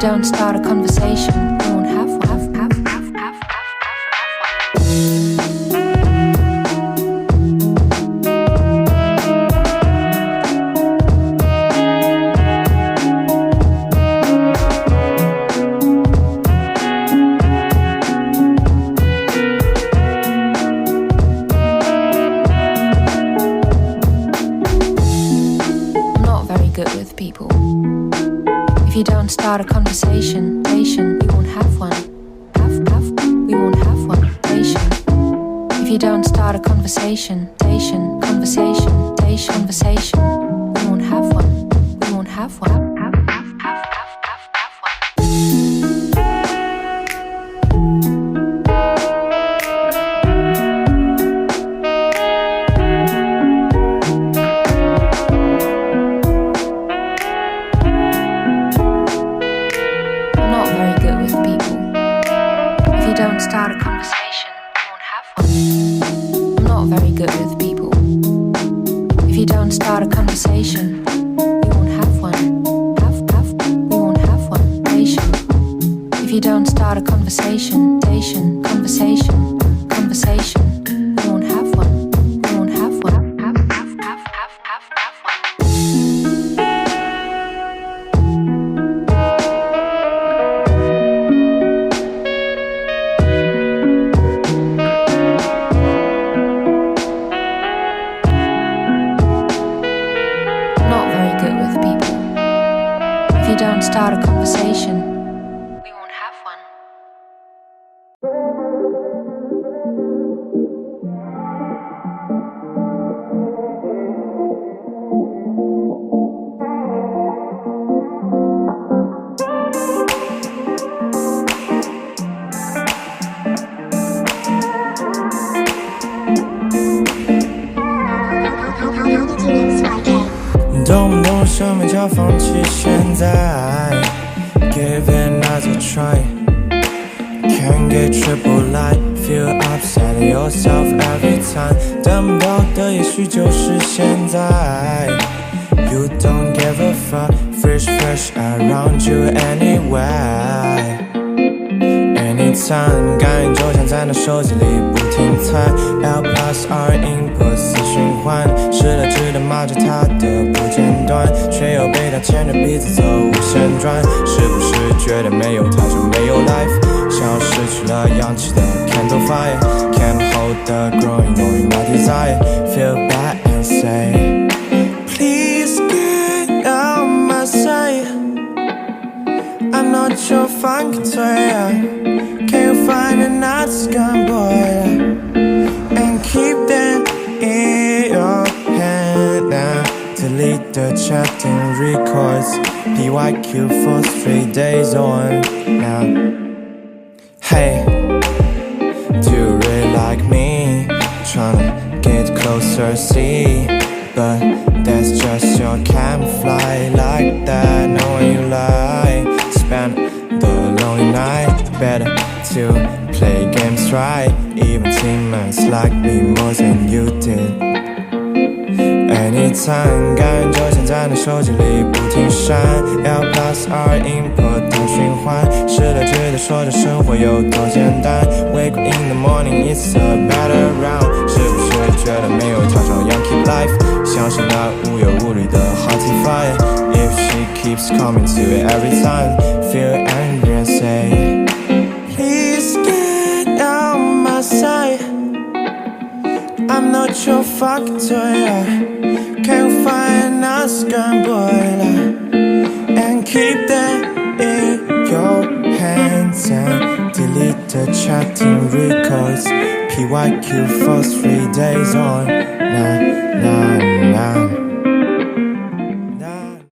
don't start a conversation, you won't have one. If you don't start a conversation, we won't have one. We won't have one. If you don't start a conversation, conversation, we won't have one. We won't have one. Start a conversation, you won't have one. I'm not very good with people. If you don't start a conversation, we won't have one. We won't have one. If you don't start a conversation, conversation, we won't have one. We won't have one. If you don't start a conversation, we won't have one.懂不懂什么叫放弃现在 Give it another try Can't get triple light Feel upset at yourself every time 等不到的也许就是现在 You don't give a fuck Fresh around you anyway Anytime 感应就像在那手机里不停猜 L plus R input 死循环失了智的骂着他的不间断却又被他牵着鼻子走无限转是不是觉得没有他就没有 life 像失去了氧气的 candle fire Can't hold the growing knowing my desire Feel bad and say Please get out my sight I'm not your fun controller Can you find another scum boy And keep that in your hand now Delete the chatting records PYQ for 3 days on now Hey, do you really like me? Tryna get closer, see But that's just your camouflage like that knowing you lie Spend the lonely night Better to play games right Even teammates like me more than you did Anytime 感觉就像在那手机里不停闪 L plus R input 等循环失了智的说着生活有多简单 Wake up in the morning it's a better round 是不是觉得没有他照样 keep life 像是那无忧无虑的 haunted fire If she keeps coming to it every time Feel angry and say Please get out my sight I'm not your fucking toy Can you find another scum boy And keep that in your hands And delete the chatting records PYQ for 3 days on now